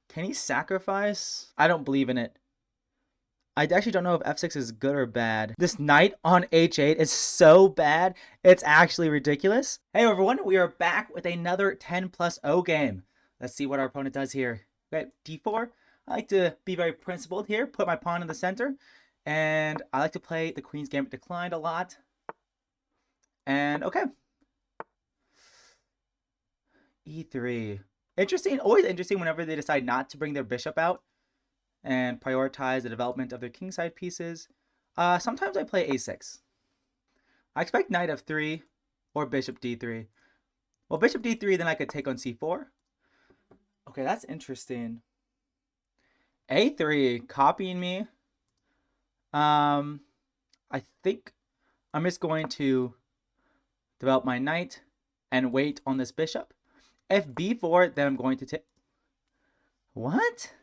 Can he sacrifice? I don't believe in it. I actually don't know if f6 is good or bad. This knight on h8 is so bad, it's actually ridiculous. Hey everyone, we are back with another 10 plus O game. Let's see what our opponent does here. We got d4. I like to be very principled here, put my pawn in the center, and I like to play the Queen's Gambit Declined a lot. And okay. e3. Interesting, always interesting whenever they decide not to bring their bishop out and prioritize the development of their kingside pieces. Sometimes I play a6. I expect knight f3 or bishop d3. Well, bishop d3, then I could take on c4. Okay, that's interesting. a3, copying me. I think I'm just going to develop my knight and wait on this bishop. If b4, then I'm going to take... What?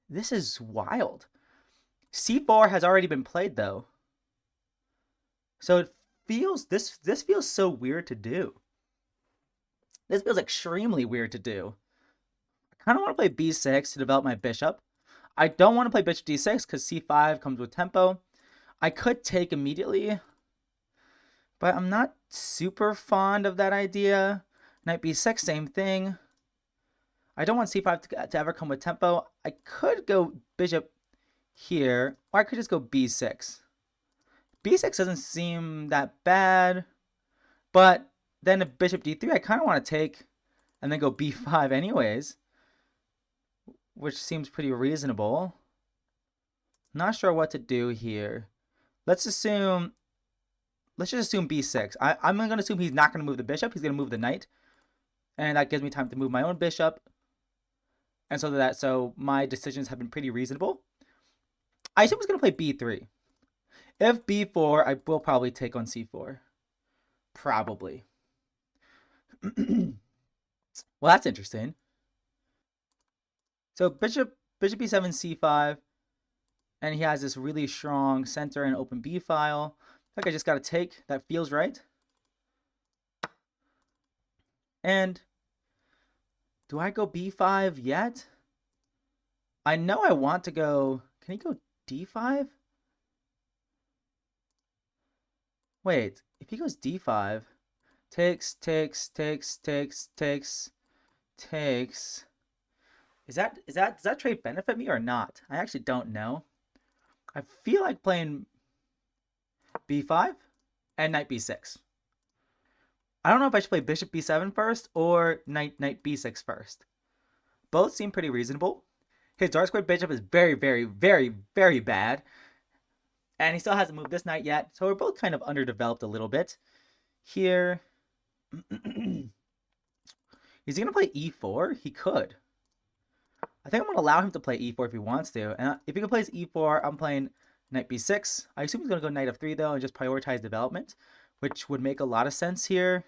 This is wild. c4 has already been played, though. So it feels... This feels so weird to do. This feels extremely weird to do. I kind of want to play b6 to develop my bishop. I don't want to play bishop d6 because c5 comes with tempo. I could take immediately, but I'm not super fond of that idea. Knight b6, same thing. I don't want c5 to ever come with tempo. I could go bishop here, or I could just go b6. b6 doesn't seem that bad, but then if bishop d3, I kind of want to take and then go b5 anyways, which seems pretty reasonable. Not sure what to do here. Let's just assume b6. I'm going to assume he's not going to move the bishop. He's going to move the knight. And that gives me time to move my own bishop. And so my decisions have been pretty reasonable. I assume he's going to play b3. If b4, I will probably take on c4. Probably. Well, that's interesting. So bishop b7, c5. And he has this really strong center and open b file. Like I just got to take. That feels right. And do I go b5 yet? I know I want to go... Can he go d5? Wait, if he goes d5... Takes... Does that trade benefit me or not? I actually don't know. I feel like playing b5 and knight b6. I don't know if I should play bishop b7 first or knight b6 first. Both seem pretty reasonable. His dark squared bishop is very, very, very, very bad. And he still hasn't moved this knight yet. So we're both kind of underdeveloped a little bit. Here. Is he going to play e4? He could. I think I'm going to allow him to play e4 if he wants to. And if he plays e4, I'm playing knight b6. I assume he's going to go knight f3 though and just prioritize development, which would make a lot of sense here.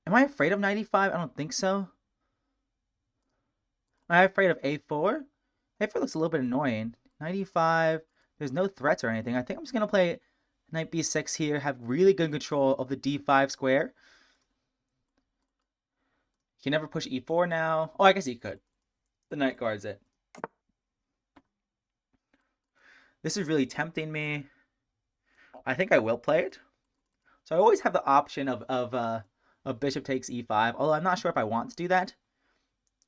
Am I afraid of knight e5? I don't think so. Am I afraid of a4? a4 looks a little bit annoying. Knight e5, there's no threats or anything. I think I'm just going to play knight b6 here, have really good control of the d5 square. He can never push e4 now. Oh, I guess he could. The knight guards it. This is really tempting me. I think I will play it. So I always have the option of bishop takes e5, although I'm not sure if I want to do that.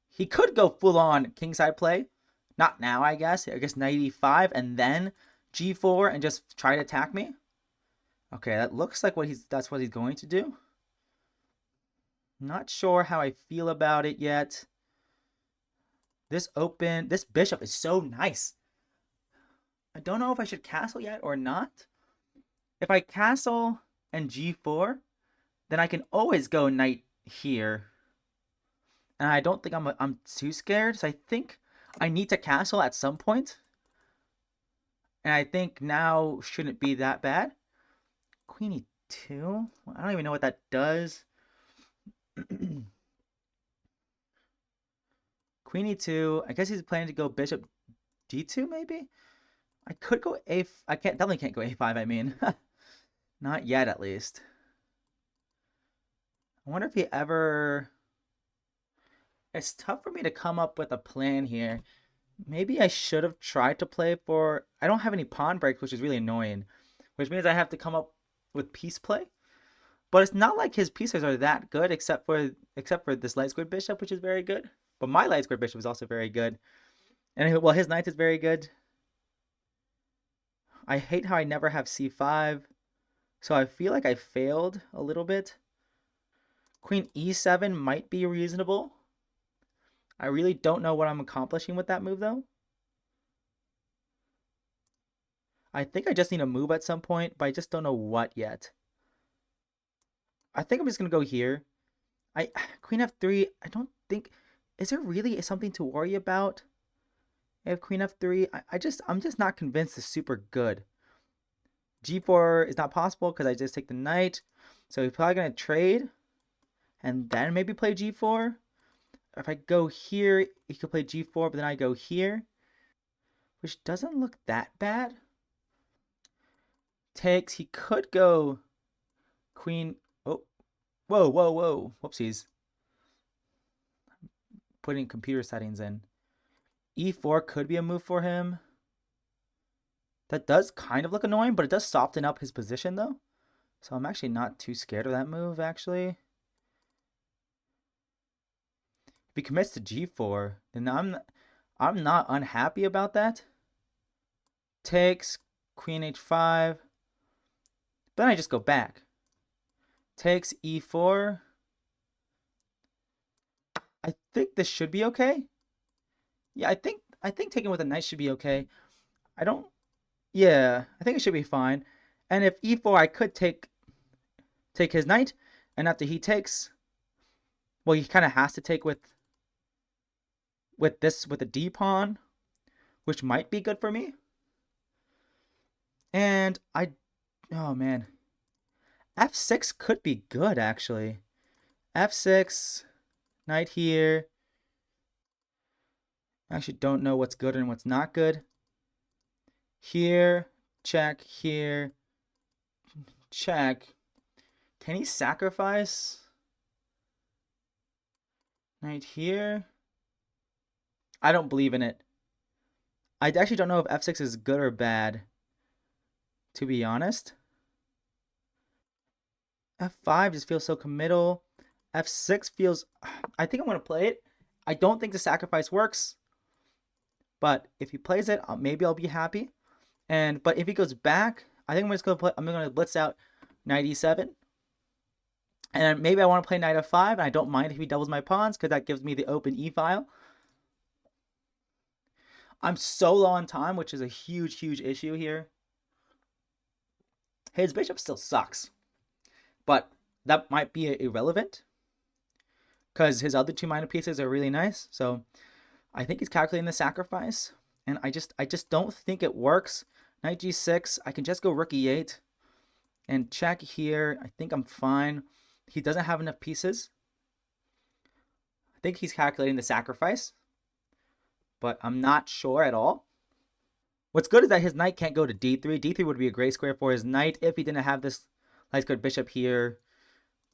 He could go full-on kingside play. Not now, I guess. I guess knight e5 and then g4 and just try to attack me. Okay, that looks like that's what he's going to do. Not sure how I feel about it yet. This bishop is so nice. I don't know if I should castle yet or not. If I castle and g4, then I can always go knight here. And I don't think I'm too scared. So I think I need to castle at some point. And I think now shouldn't be that bad. Queen e2? I don't even know what that does. Queen e2. I guess he's planning to go bishop d2 maybe? I could go I definitely can't go a5, I mean. Not yet, at least. I wonder if he ever... It's tough for me to come up with a plan here. Maybe I should have tried to play for. I don't have any pawn breaks, which is really annoying, which means I have to come up with piece play. But it's not like his pieces are that good, except for this light squared bishop, which is very good. But my light squared bishop is also very good, and well, his knight is very good. I hate how I never have c5, so I feel like I failed a little bit. Queen e7 might be reasonable. I really don't know what I'm accomplishing with that move, though. I think I just need a move at some point, but I just don't know what yet. I think I'm just going to go here. Queen f3, I don't think... Is there really something to worry about? If Queen f3, I'm just not convinced it's super good. g4 is not possible because I just take the knight. So he's probably going to trade and then maybe play g4. If I go here, he could play g4, but then I go here, which doesn't look that bad. Takes, he could go queen. Oh, whoa, whoa, whoa. Whoopsies. Putting computer settings in. e4 could be a move for him. That does kind of look annoying, but it does soften up his position, though. So I'm actually not too scared of that move, actually. If he commits to g4, then I'm not unhappy about that. Takes, queen h5. Then I just go back. Takes e4. I think this should be okay. Yeah, I think taking with a knight should be okay. Yeah, I think it should be fine. And if e4, I could take his knight, and after he takes, well, he kind of has to take with the d pawn, which might be good for me. And oh man, f6 could be good actually. f6, knight here. I actually don't know what's good and what's not good. Here, check, here, check. Can he sacrifice? Knight here? I don't believe in it. I actually don't know if f6 is good or bad, to be honest. f5 just feels so committal. f6 feels... I think I'm going to play it. I don't think the sacrifice works. But if he plays it, maybe I'll be happy. But if he goes back, I think I'm going to blitz out knight e7. And maybe I want to play knight f5, and I don't mind if he doubles my pawns, because that gives me the open e-file. I'm so low on time, which is a huge, huge issue here. His bishop still sucks. But that might be irrelevant, because his other two minor pieces are really nice. So I think he's calculating the sacrifice, and I just don't think it works. Knight g6, I can just go rook e8 and check here. I think I'm fine. He doesn't have enough pieces. I think he's calculating the sacrifice, but I'm not sure at all. What's good is that his knight can't go to d3. d3 would be a great square for his knight if he didn't have this light squared bishop here.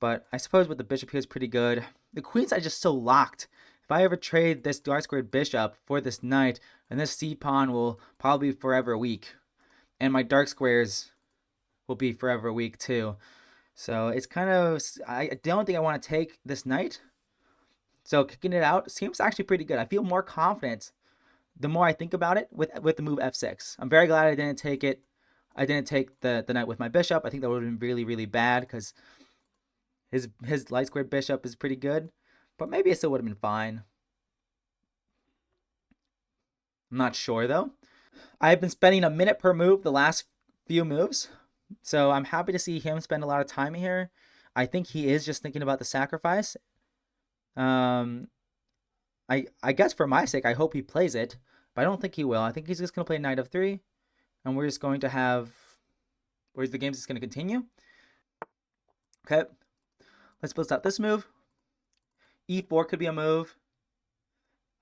But I suppose with the bishop here is pretty good. The queen side is just so locked. If I ever trade this dark squared bishop for this knight, then this c pawn will probably be forever weak. And my dark squares will be forever weak too. So it's kind of... I don't think I want to take this knight. So kicking it out seems actually pretty good. I feel more confident the more I think about it with the move f6. I'm very glad I didn't take it. I didn't take the knight with my bishop. I think that would have been really, really bad, because his light squared bishop is pretty good. But maybe it still would have been fine. I'm not sure, though. I've been spending a minute per move the last few moves. So I'm happy to see him spend a lot of time here. I think he is just thinking about the sacrifice. I guess for my sake, I hope he plays it. But I don't think he will. I think he's just going to play knight f3. And we're just going to have... Where's the game's just going to continue? Okay. Let's blitz out this move. e4 could be a move.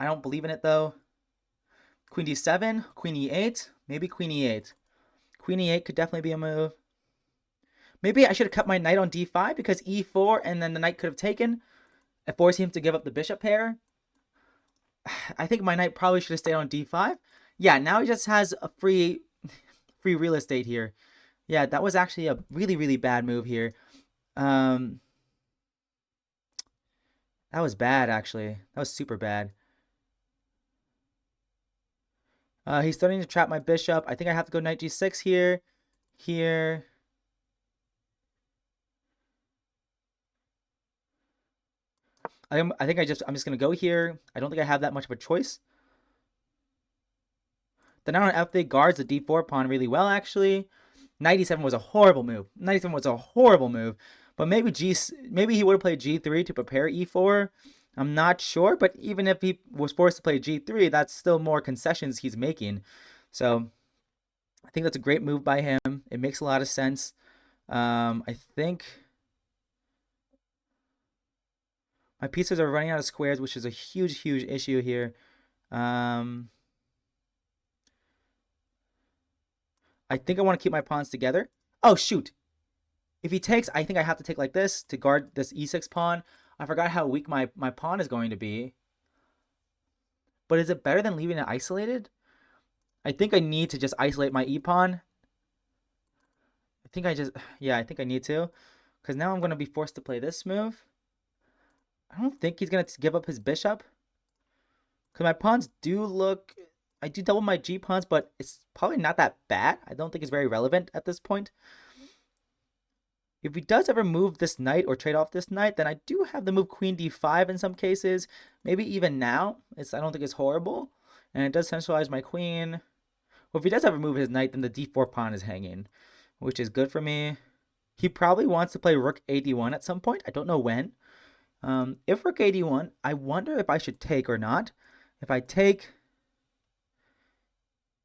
I don't believe in it, though. Queen d7, queen e8, maybe queen e8. Queen e8 could definitely be a move. Maybe I should have kept my knight on d5, because e4 and then the knight could have taken, forcing him to give up the bishop pair. I think my knight probably should have stayed on d5. Yeah, now he just has a free real estate here. Yeah, that was actually a really, really bad move here. Um, that was bad, actually. That was super bad. He's starting to trap my bishop. I think I have to go knight g6 here. Here. I think I'm just gonna go here. I don't think I have that much of a choice. The knight on f8 guards the d4 pawn really well, actually. Knight e7 was a horrible move. Knight e7 was a horrible move. But maybe he would have played g3 to prepare e4. I'm not sure, but even if he was forced to play g3, that's still more concessions he's making. So I think that's a great move by him. It makes a lot of sense. I think my pieces are running out of squares, which is a huge, huge issue here. I think I want to keep my pawns together. Oh, shoot. If he takes, I think I have to take like this to guard this e6 pawn. I forgot how weak my pawn is going to be. But is it better than leaving it isolated? I think I need to just isolate my e-pawn. I think I need to. Because now I'm going to be forced to play this move. I don't think he's going to give up his bishop. Because my pawns do look... I do double my g-pawns, but it's probably not that bad. I don't think it's very relevant at this point. If he does ever move this knight or trade off this knight, then I do have the move queen d5 in some cases. Maybe even now. I don't think it's horrible. And it does centralize my queen. Well, if he does ever move his knight, then the d4 pawn is hanging, which is good for me. He probably wants to play rook a1 at some point. I don't know when. If rook a1, I wonder if I should take or not. If I take,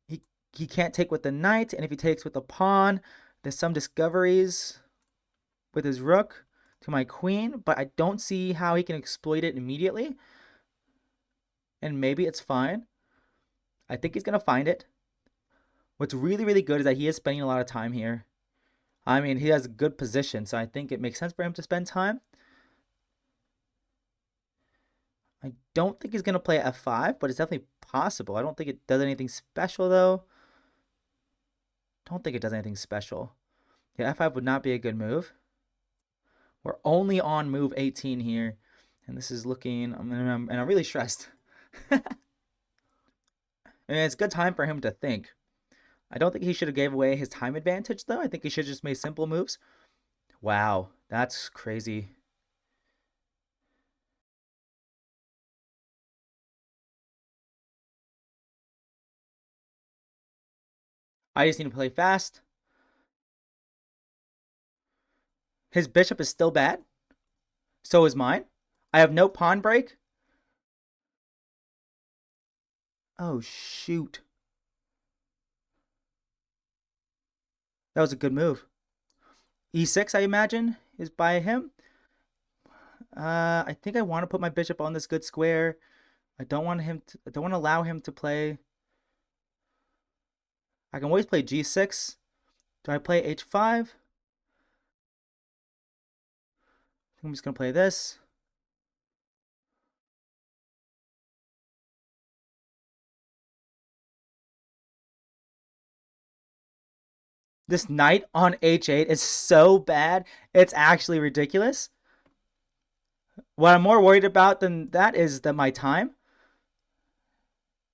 he can't take with the knight, and if he takes with the pawn, there's some discoveries with his rook to my queen, but I don't see how he can exploit it immediately. And maybe it's fine. I think he's going to find it. What's really, really good is that he is spending a lot of time here. I mean, he has a good position, so I think it makes sense for him to spend time. I don't think he's going to play f5, but it's definitely possible. I don't think it does anything special, though. Don't think it does anything special. Yeah, f5 would not be a good move. We're only on move 18 here, and this is looking... I'm really stressed. And it's a good time for him to think. I don't think he should have gave away his time advantage, though. I think he should have just made simple moves. Wow, that's crazy. I just need to play fast. His bishop is still bad. So is mine. I have no pawn break. Oh, shoot. That was a good move. E6, I imagine, is by him. I think I want to put my bishop on this good square. I don't want to allow him to play. I can always play g6. Do I play h5? I'm just gonna play this. This knight on h8 is so bad. It's actually ridiculous. What I'm more worried about than that is that my time.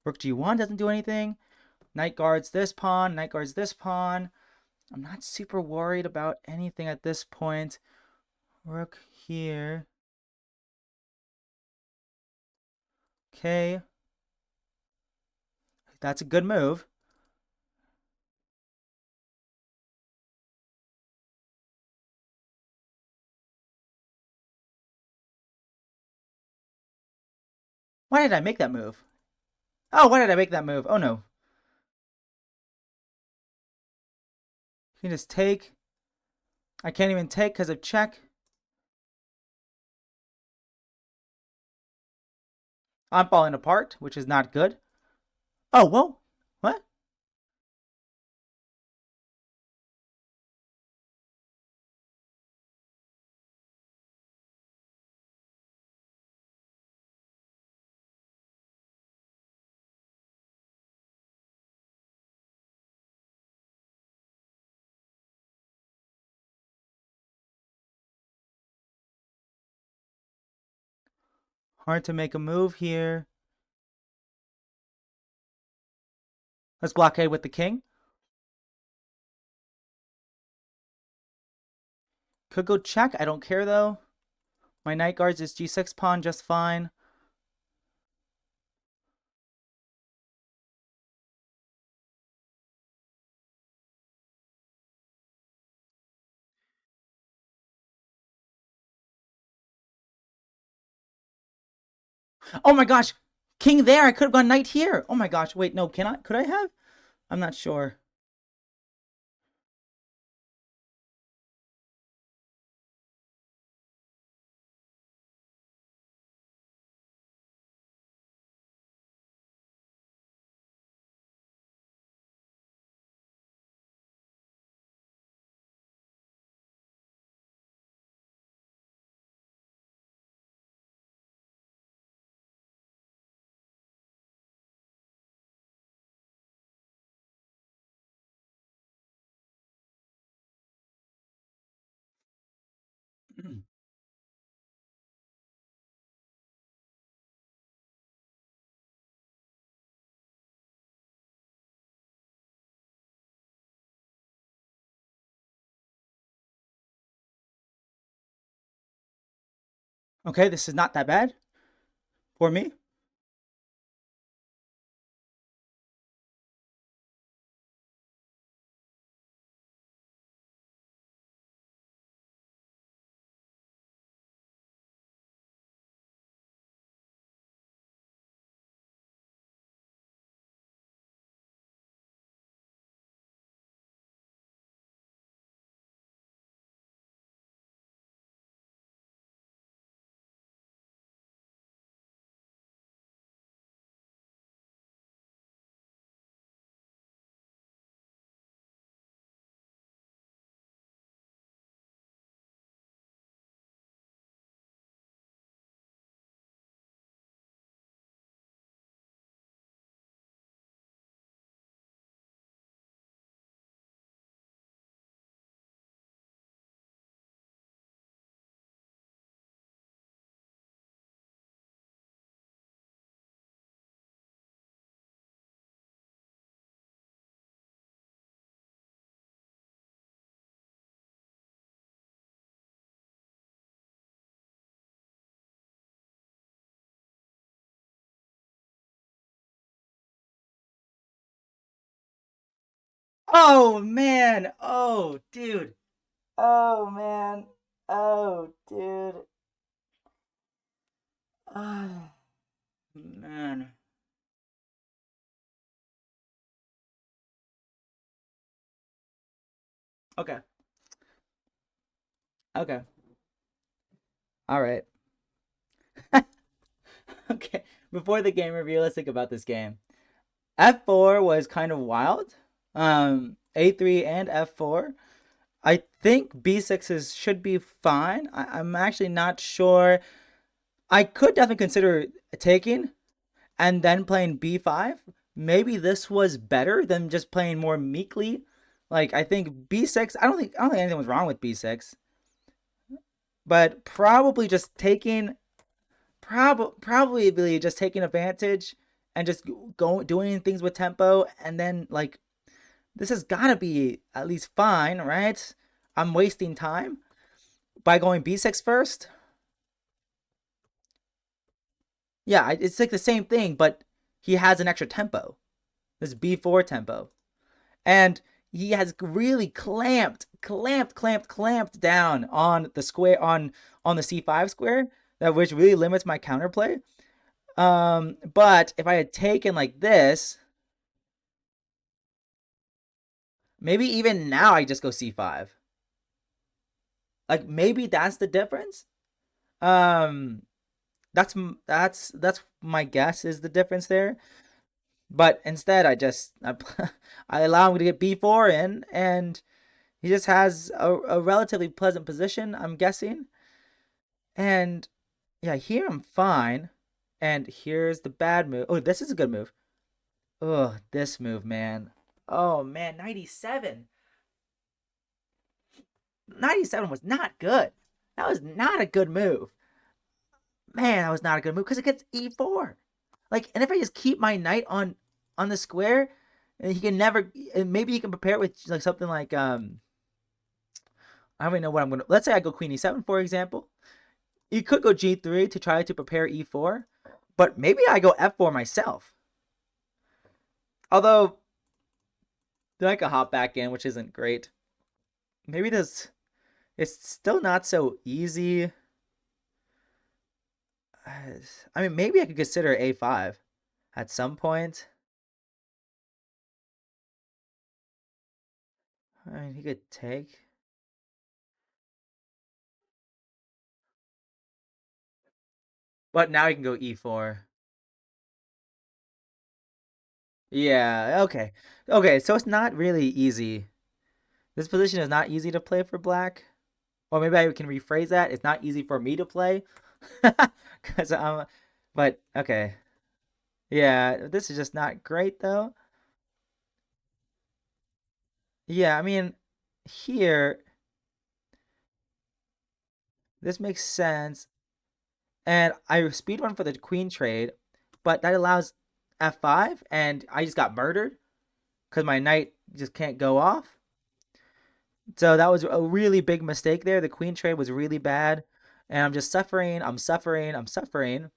Rook g1 doesn't do anything. Knight guards this pawn. Knight guards this pawn. I'm not super worried about anything at this point. Rook here. Okay. That's a good move. Why did I make that move? Oh, why did I make that move? Oh no. You can just take. I can't even take because of check. I'm falling apart, which is not good. Oh, whoa. What? Hard to make a move here. Let's blockade with the king. Could go check. I don't care though. My knight guards his g6 pawn just fine. Oh my gosh! King there! I could have gone knight here! Oh my gosh, wait, no, can I? Could I have? I'm not sure. Okay, this is not that bad for me. Oh man! Oh dude! Oh man! Oh dude! Oh man! Okay. Okay. All right. Okay. Before the game review, let's think about this game. F4 was kind of wild. A3 and F4. I think B6s should be fine. I'm actually not sure. I could definitely consider taking and then playing B5. Maybe this was better than just playing more meekly. Like I think B6. I don't think anything was wrong with B6, but probably just taking probably just taking advantage and just going doing things with tempo, and then like this has got to be at least fine, right? I'm wasting time by going B6 first. Yeah, it's like the same thing, but he has an extra tempo. This B4 tempo. And he has really clamped down on the square on the C5 square, that which really limits my counterplay. But if I had taken like this, maybe even now I just go C5. Like maybe that's the difference. Um, that's my guess is the difference there. But instead, I allow him to get B4 in, and he just has a relatively pleasant position, I'm guessing. And yeah, here I'm fine. And here's the bad move. Oh, this is a good move. Oh, this move, man. Oh man, 97. 97 was not good. That was not a good move. Man, that was not a good move because it gets e4. Like, and if I just keep my knight on the square, and he can never. And maybe he can prepare it with like something like I don't even know what I'm gonna. Let's say I go queen e7, for example. You could go g3 to try to prepare e4, but maybe I go f4 myself. Although then I can hop back in, which isn't great. Maybe this. It's still not so easy. I mean, maybe I could consider a5 at some point. I mean, he could take. But now he can go e4. Yeah, okay. Okay, so it's not really easy. This position is not easy to play for black. Or maybe I can rephrase that. It's not easy for me to play. Cause but okay. Yeah, this is just not great though. Yeah, I mean, here this makes sense. And I speed one for the queen trade, but that allows f5 and I just got murdered because my knight just can't go off. So that was a really big mistake there. The queen trade was really bad. And I'm just suffering. I'm suffering. I'm suffering.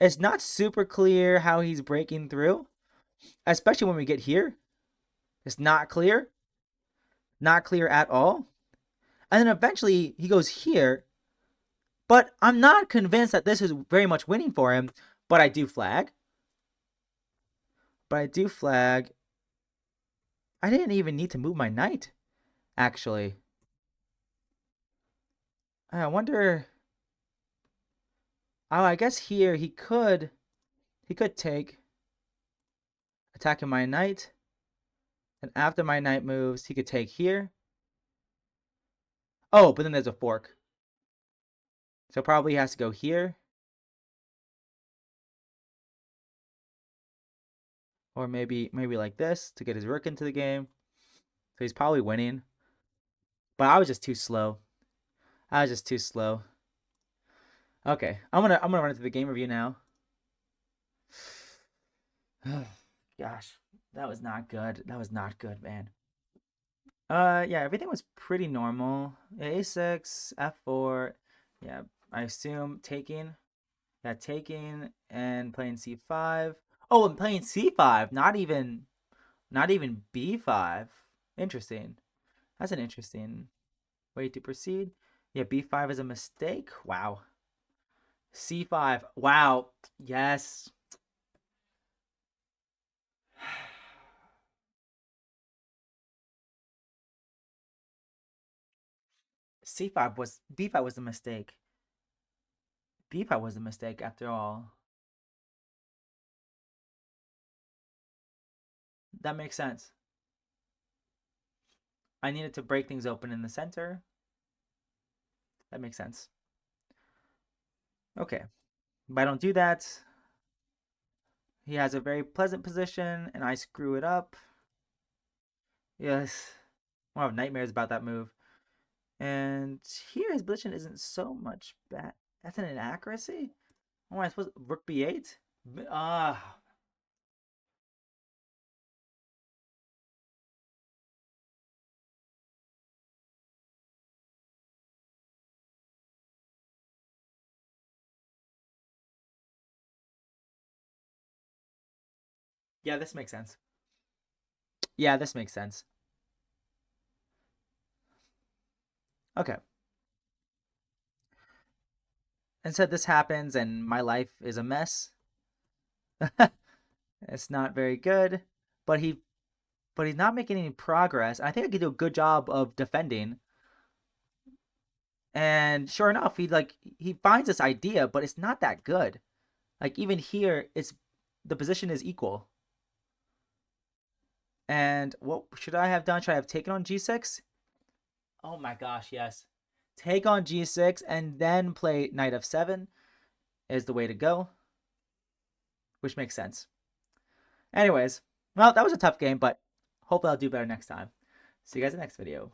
It's not super clear how he's breaking through, especially when we get here. It's not clear. Not clear at all. And then eventually he goes here. But I'm not convinced that this is very much winning for him. But I do flag. But I do flag. I didn't even need to move my knight, actually. I wonder. Oh, I guess here he could take attacking my knight, and after my knight moves, he could take here. Oh, but then there's a fork, so probably he has to go here, or maybe like this to get his rook into the game. So he's probably winning, but I was just too slow. I was just too slow. Okay, I'm gonna run into the game review now. Gosh, that was not good. That was not good, man. Yeah, everything was pretty normal. Yeah, a6, f4. Yeah, I assume taking. Yeah, taking and playing c5. Oh, and playing c5, not even b5. Interesting. That's an interesting way to proceed. Yeah, b5 is a mistake. Wow. c5. Wow. Yes. c5 was b5 was a mistake. b5 was a mistake after all. That makes sense. I needed to break things open in the center. That makes sense. Okay. But I don't do that. He has a very pleasant position, and I screw it up. Yes. I'll have nightmares about that move. And here his position isn't so much bad. That's an inaccuracy? Oh, I suppose rook b8? Ah. Yeah, this makes sense. Yeah, this makes sense. Okay. Instead, this happens and my life is a mess. It's not very good. But he's not making any progress. I think I could do a good job of defending. And sure enough, he finds this idea, but it's not that good. Like even here, it's the position is equal. And what should I have done? Should I have taken on g6? Oh my gosh, yes. Take on g6 and then play knight f7 is the way to go, which makes sense. Anyways, well, that was a tough game, but hopefully I'll do better next time. See you guys in the next video.